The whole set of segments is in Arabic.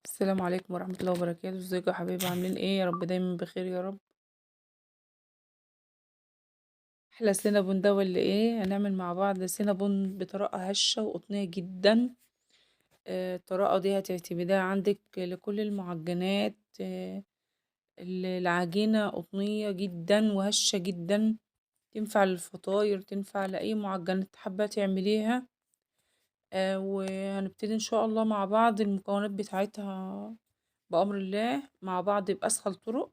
السلام عليكم ورحمة الله وبركاته. ازيكم يا حبايبي؟ عاملين ايه؟ يا رب دايما بخير يا رب. احلى سينابون ده ولا ايه؟ هنعمل مع بعض سينابون بطريقة هشة وقطنية جدا. الطريقة دي هتعتمديها عندك لكل المعجنات. العجينة قطنية جدا وهشة جدا، تنفع للفطاير، تنفع لأي معجنات حابة تعمليها. وهنبتدي ان شاء الله مع بعض المكونات بتاعتها بأمر الله مع بعض بأسهل طرق،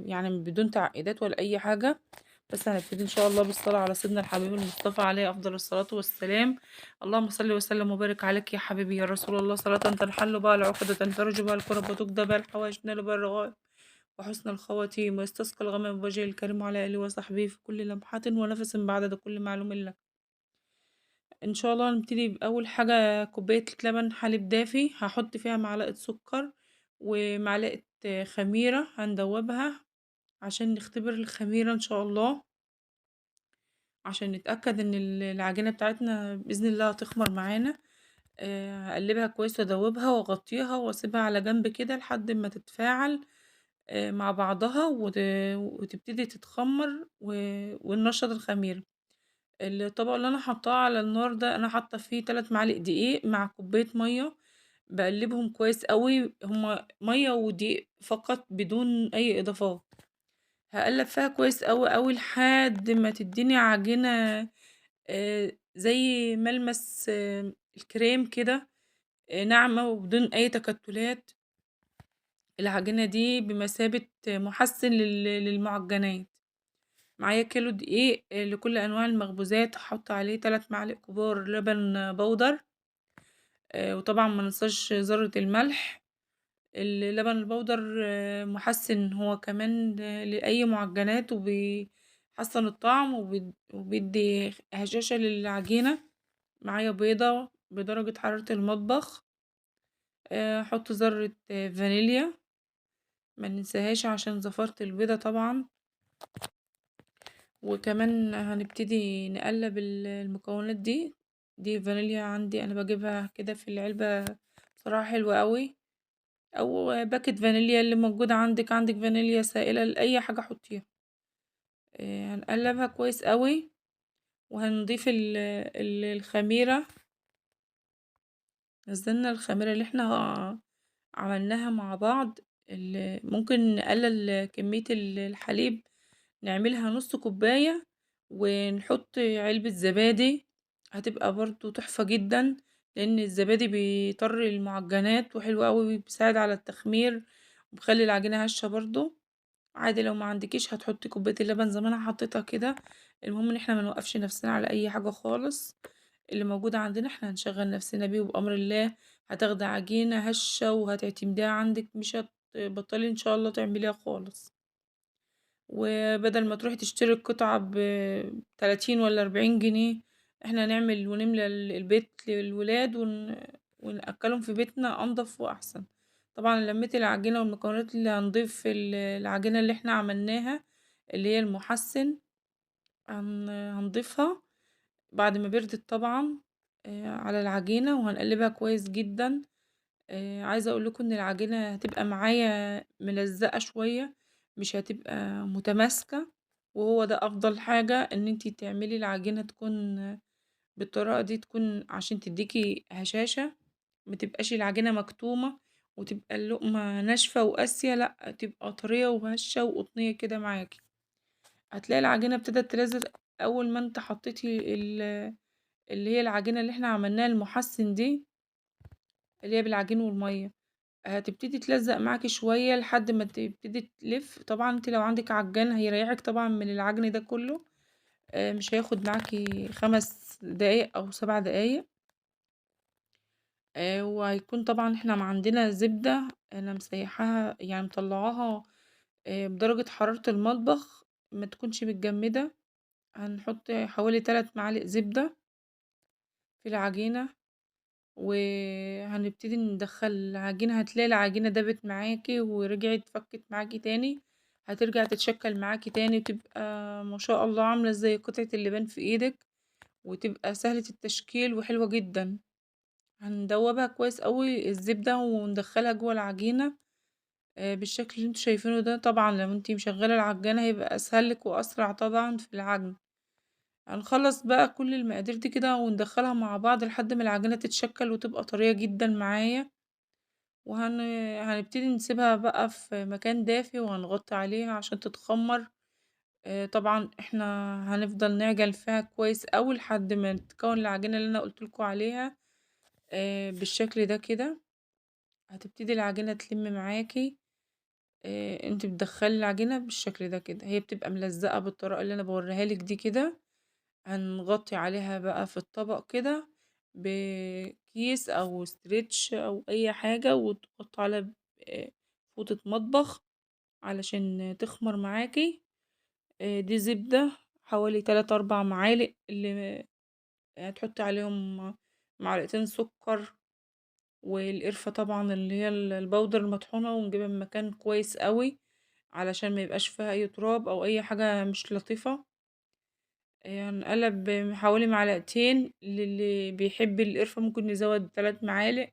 يعني بدون تعقيدات ولا أي حاجة. بس هنبتدي إن شاء الله بالصلاة على سيدنا الحبيب المصطفى عليه أفضل الصلاة والسلام. اللهم صل وسلم وبارك عليك يا حبيبي يا رسول الله، صلاة تنحل بها العقدة، تنفرج بها الكرب، وتقضى بها الحوائج، تنال بها الرغائب وحسن الخواتيم، ويستسقى الغمام بوجهه الكريم وعلى آله وصحبه في كل لمحة ونفس بعد كل معلوم لك. ان شاء الله نبتدي باول حاجه كوبايه لبن حليب دافي، هحط فيها معلقه سكر ومعلقه خميره هندوبها عشان نختبر الخميره ان شاء الله، عشان نتاكد ان العجينه بتاعتنا باذن الله هتخمر معانا. هقلبها كويس وادوبها واغطيها واسيبها على جنب كده لحد ما تتفاعل مع بعضها وتبتدي تتخمر وننشط الخميره. الطبق اللي انا حطاه على النار ده انا حاطه فيه 3 معالق دقيق مع كوبايه ميه، بقلبهم كويس قوي، هما ميه ودقيق فقط بدون اي اضافات. هقلب فيها كويس قوي قوي لحد ما تديني عجينه زي ملمس الكريم كده، ناعمه وبدون اي تكتلات. العجينه دي بمثابه محسن للمعجنات. معايا كيلو دقيق لكل انواع المخبوزات، هحط عليه 3 معالق كبار لبن بودر. وطبعا ما ننساش ذرة الملح. اللبن البودر محسن هو كمان لأي معجنات، وبيحسن الطعم وبيدي هشاشة للعجينة. معايا بيضة بدرجة حرارة المطبخ. احط ذرة فانيليا، ما ننساهاش عشان زفارة البيضة طبعا. وكمان هنبتدي نقلب المكونات دي فانيليا عندي انا بجيبها كده في العلبة، بصراحة حلوة قوي. او باكت فانيليا اللي موجودة عندك فانيليا سائلة لأي حاجة حطيها. هنقلبها كويس قوي وهنضيف الخميرة. نزلنا الخميرة اللي احنا عملناها مع بعض. ممكن نقلل كمية الحليب، نعملها نص كوباية ونحط علبة زبادي، هتبقى برضو تحفة جدا. لأن الزبادي بيطر المعجنات وحلو قوي، بيساعد على التخمير وبيخلي العجينة هشة برضو. عادي لو ما عندكيش هتحطي كوباية اللبن زي ما انا حطيتها كده. المهم ان احنا ما نوقفش نفسنا على اي حاجة خالص، اللي موجود عندنا احنا هنشغل نفسنا بيه وبأمر الله هتاخدي عجينة هشة وهتعتمديها عندك، مش هتبطلي ان شاء الله تعمليها خالص. وبدل ما تروحي تشتري القطعة ب30 ولا 40 جنيه، احنا نعمل ونملى البيت للولاد ونأكلهم في بيتنا أنضف وأحسن. طبعا لميت العجينة والمكونات اللي هنضيف العجينة اللي احنا عملناها اللي هي المحسن، هنضيفها بعد ما بردت طبعا على العجينة وهنقلبها كويس جدا. عايزة اقول لكم ان العجينة هتبقى معايا ملزقة شوية، مش هتبقى متماسكة. وهو ده افضل حاجة ان انتي تعملي العجينة تكون بالطريقة دي، تكون عشان تديكي هشاشة، متبقاش العجينة مكتومة وتبقى اللقمة ناشفة وقاسية، لا تبقى طرية وهشة وقطنية كده معاكي. هتلاقي العجينة ابتدت تلزق اول ما انت حطيتي اللي هي العجينة اللي احنا عملناها المحسن دي، اللي هي بالعجين والمية. هتبتدي تلزق معاكي شوية لحد ما تبتدي تلف. طبعا انت لو عندك عجان هيريحك طبعا من العجن ده كله، مش هياخد معاكي 5 دقايق او 7 دقايق. وهيكون طبعا احنا ما عندنا زبدة انا مسيحاها يعني مطلعاها بدرجة حرارة المطبخ، ما تكونش متجمدة. هنحط حوالي 3 معالق زبدة في العجينة، وهنبتدي ندخل العجينة. هتلاقي العجينة دابت معاكي ورجعت فكت معاكي تاني، هترجع تتشكل معاكي تاني وتبقى ما شاء الله عاملة زي قطعة اللبان في ايدك، وتبقى سهلة التشكيل وحلوة جدا. هندوبها كويس قوي الزبدة وندخلها جوه العجينة بالشكل اللي انتوا شايفينه ده. طبعا لو انتي مشغلة العجانة هيبقى اسهل لك واسرع طبعا في العجن. هنخلص بقى كل المقادير دي كده وندخلها مع بعض لحد ما العجينة تتشكل وتبقى طرية جدا معايا. هنبتدي نسيبها بقى في مكان دافي وهنغطي عليها عشان تتخمر. طبعا احنا هنفضل نعجن فيها كويس اوي لحد ما تكون العجينة اللي انا قلتلكوا عليها بالشكل ده كده. هتبتدي العجينة تلم معاكي. انت بتدخلي العجينة بالشكل ده كده، هي بتبقى ملزقة بالطريقة اللي انا بوريها لك دي كده. هنغطي عليها بقى في الطبق كده بكيس او ستريتش او اي حاجة وتحط على فوطة مطبخ علشان تخمر معاكي. دي زبدة حوالي 3 4 معالق اللي هتحطي عليهم معلقتين سكر، والقرفة طبعا اللي هي البودر المطحونة، ونجيبها من مكان كويس قوي علشان ما يبقاش فيها اي تراب او اي حاجة مش لطيفة. هنقلب حوالي معلقتين، للي بيحب القرفة ممكن نزود 3 معالق.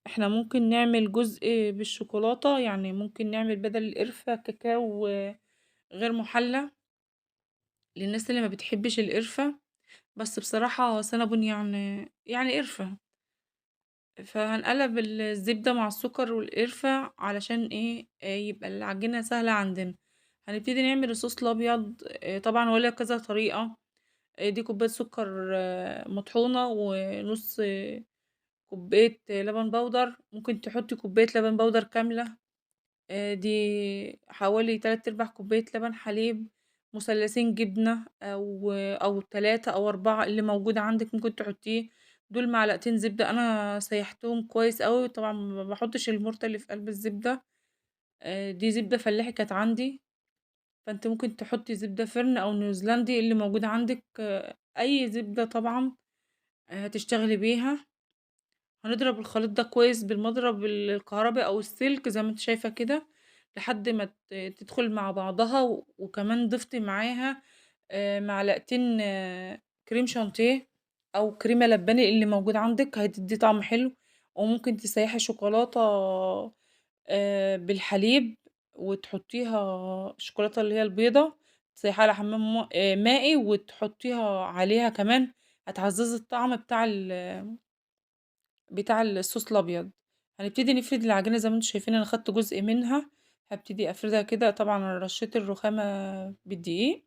احنا ممكن نعمل جزء بالشوكولاتة، يعني ممكن نعمل بدل القرفة كاكاو غير محلى للناس اللي ما بتحبش القرفة. بس بصراحة سينابون يعني قرفة. فهنقلب الزبدة مع السكر والقرفة علشان ايه يبقى العجينة سهلة عندنا. هنبتدي نعمل الصوص الابيض. طبعا ولا كذا طريقة. دي كوباية سكر مطحونة ونص كوباية لبن بودر، ممكن تحطي كوباية لبن بودر كاملة. دي حوالي 3/4 كوباية لبن حليب، مثلثين جبنة أو 3 أو 4 اللي موجود عندك ممكن تحطيه. دول معلقتين زبدة أنا سيحتهم كويس قوي، طبعا ما بحطش المرتة اللي في قلب الزبدة. دي زبدة فلاحي كانت عندي، فانت ممكن تحطي زبدة فرن أو نيوزيلندي اللي موجود عندك. أي زبدة طبعا هتشتغلي بيها. هنضرب الخليط ده كويس بالمضرب الكهربي او السلك زي ما انت شايفة كده لحد ما تدخل مع بعضها وكمان ضفت معاها معلقتين كريم شانتيه او كريمة لباني اللي موجود عندك هتدي طعم حلو. وممكن تسيحي شوكولاتة بالحليب وتحطيها الشوكولاتة اللي هي البيضة، تسيحيها على حمام مائي وتحطيها عليها كمان. هتعززي الطعم بتاع الصوص الابيض. هنبتدي نفرد العجينه زي ما انتم شايفين، انا خدت جزء منها هبتدي افردها كده. طبعا انا رشيت الرخامه بالدقيق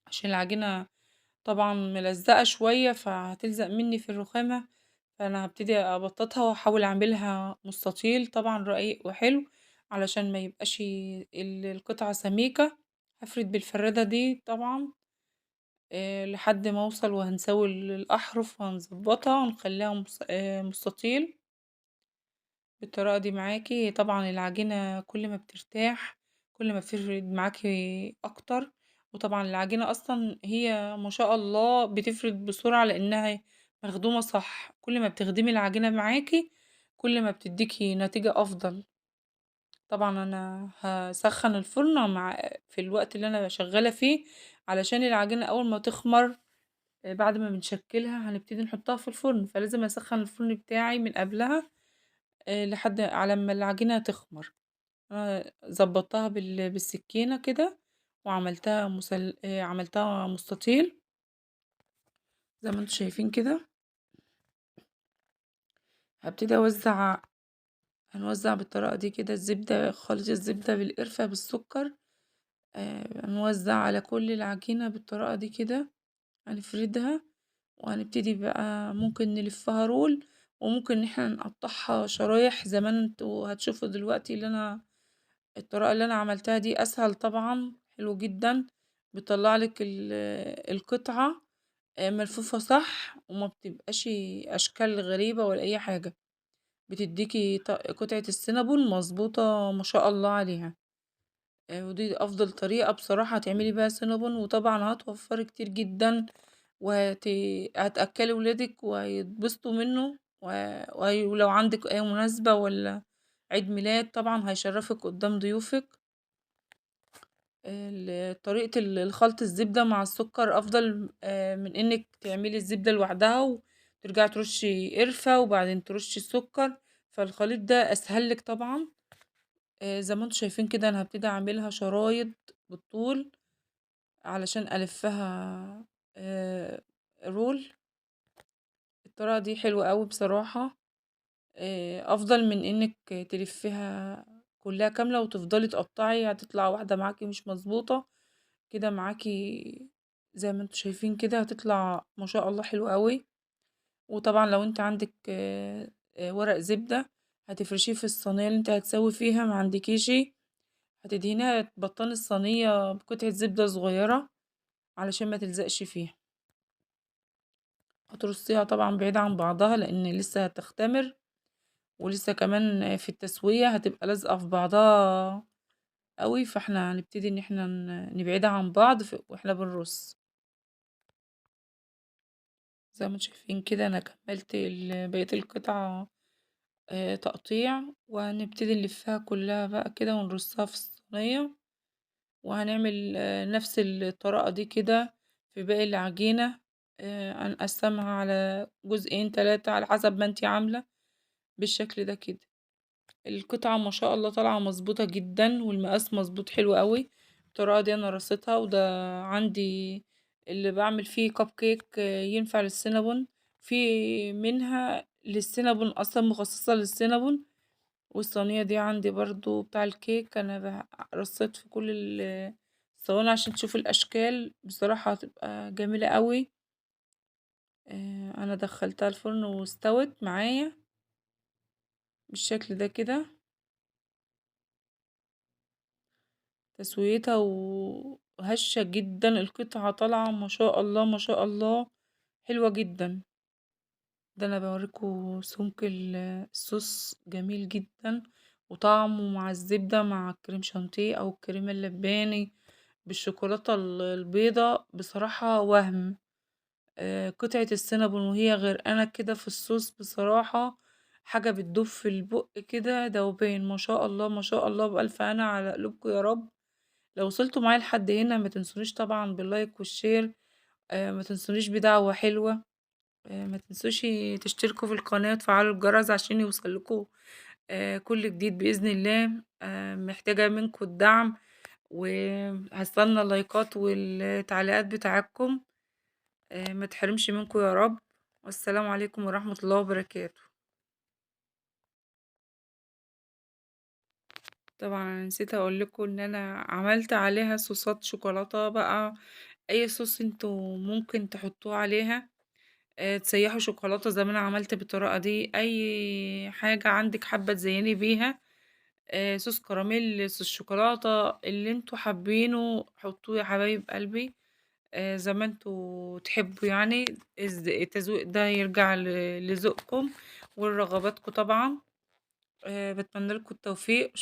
عشان العجينه طبعا ملزقه شويه فهتلزق مني في الرخامه. فانا هبتدي ابططها واحاول اعملها مستطيل طبعا رقيق وحلو علشان ما يبقاش القطعه سميكه. هفرد بالفرادة دي طبعا لحد ما اوصل، وهنسوي الاحرف وهنظبطها ونخليها مستطيل بالطريقة دي معاكي. طبعا العجينة كل ما بترتاح كل ما بتفرد معاكي اكتر. وطبعا العجينة اصلا هي ما شاء الله بتفرد بسرعة لانها مخدومة صح. كل ما بتخدمي العجينة معاكي كل ما بتديكي نتيجة افضل. طبعا انا هسخن الفرن في الوقت اللي انا شغالة فيه علشان العجينة اول ما تخمر بعد ما بنشكلها هنبتدي نحطها في الفرن، فلازم اسخن الفرن بتاعي من قبلها لحد على ما العجينة تخمر. أنا ضبطتها بالسكينة كده وعملتها عملتها مستطيل زي ما انتوا شايفين كده. هبتدي هنوزع بالطريقة دي كده الزبدة، خليط الزبدة بالقرفة بالسكر. هنوزع على كل العجينة بالطريقة دي كده. هنفردها وهنبتدي بقى ممكن نلفها رول، وممكن ان احنا نقطعها شرايح زي ما انتوا هتشوفوا دلوقتي. الطريقة اللي انا عملتها دي اسهل طبعا، حلو جدا. بيطلع لك القطعة ملفوفة صح وما بتبقاش اشكال غريبة ولا اي حاجة. بتديكي قطعة السينابون مظبوطة ما شاء الله عليها. ودي افضل طريقة بصراحة تعملي بيها سينابون، وطبعا هتوفري كتير جدا هتأكلي ولادك وهيتبسطوا منه ولو عندك اي مناسبة ولا عيد ميلاد طبعا هيشرفك قدام ضيوفك. طريقة الخلط الزبدة مع السكر أفضل من إنك تعملي الزبدة لوحدها ترجعي ترشي قرفة وبعدين ترشي السكر. فالخليط ده اسهل لك طبعا. زي ما انتم شايفين كده انا هبتدي اعملها شرايط بالطول علشان الفها آه، رول. الطريقة دي حلوة قوي بصراحة. افضل من انك تلفيها كلها كاملة وتفضلي تقطعي، هتطلع واحدة معاكي مش مظبوطة كده معاكي. زي ما انتم شايفين كده هتطلع ما شاء الله حلوة قوي. وطبعا لو انت عندك ورق زبدة هتفرشيه في الصينية اللي انت هتسوي فيها، ما عندكيشي هتدهنيها تبطني الصينية بقطعة زبدة صغيرة علشان ما تلزقش فيها. هترصيها طبعا بعيد عن بعضها لان لسه هتختمر، ولسه كمان في التسوية هتبقى لازقة في بعضها قوي، فاحنا هنبتدي ان احنا نبعدها عن بعض واحنا بنرص. زي ما انتم شايفين كده انا كملت بقية القطعة تقطيع، وهنبتدي نلفها كلها بقى كده ونرصها في الصينية. وهنعمل نفس الطريقة دي كده في باقي العجينة. هنقسمها على جزئين 3 على حسب ما انتي عاملة بالشكل ده كده. القطعة ما شاء الله طالعة مظبوطة جدا والمقاس مظبوط حلو قوي. الطريقة دي انا رصيتها، وده عندي اللي بعمل فيه كب كيك ينفع للسينابون. في منها للسينابون اصلا مخصصة للسينابون. والصينية دي عندي برضو بتاع الكيك. انا رصيت في كل الصواني عشان تشوف الاشكال بصراحة هتبقى جميلة قوي. انا دخلتها الفرن واستوت معايا بالشكل ده كده. تسويتها وهشة جدا، القطعة طالعة ما شاء الله ما شاء الله حلوة جدا. ده انا بوريكم سمك الصوص جميل جدا، وطعمه مع الزبدة مع الكريم شانتيه او الكريم اللباني بالشوكولاتة البيضة بصراحة وهم. قطعة السينابون وهي غرقانة كده في الصوص بصراحة حاجة بتدوب في البق كده دوبان. ما شاء الله ما شاء الله بألف هنا على قلوبكم يا رب. لو وصلتوا معايا لحد هنا ما تنسونيش طبعا باللايك والشير. ما تنسونيش بدعوة حلوة. ما تنسوش تشتركوا في القناة وتفعلوا الجرس عشان يوصلكوا كل جديد بإذن الله. محتاجة منكم الدعم، وهستنى اللايكات والتعليقات بتاعتكم. ما تحرمش منكم يا رب. والسلام عليكم ورحمة الله وبركاته. طبعا أنا نسيت اقول لكم ان انا عملت عليها صوصات شوكولاتة بقى. اي صوص انتوا ممكن تحطوه عليها. تسيحوا شوكولاتة زي ما انا عملت بالطريقة دي. اي حاجة عندك حابة تزيني بيها صوص كراميل، صوص شوكولاتة، اللي انتوا حابينه حطوه يا حبايب قلبي. زي ما انتوا تحبوا يعني. التذويق ده يرجع لذوقكم ولرغباتكم طبعا. بتمنى لكم التوفيق.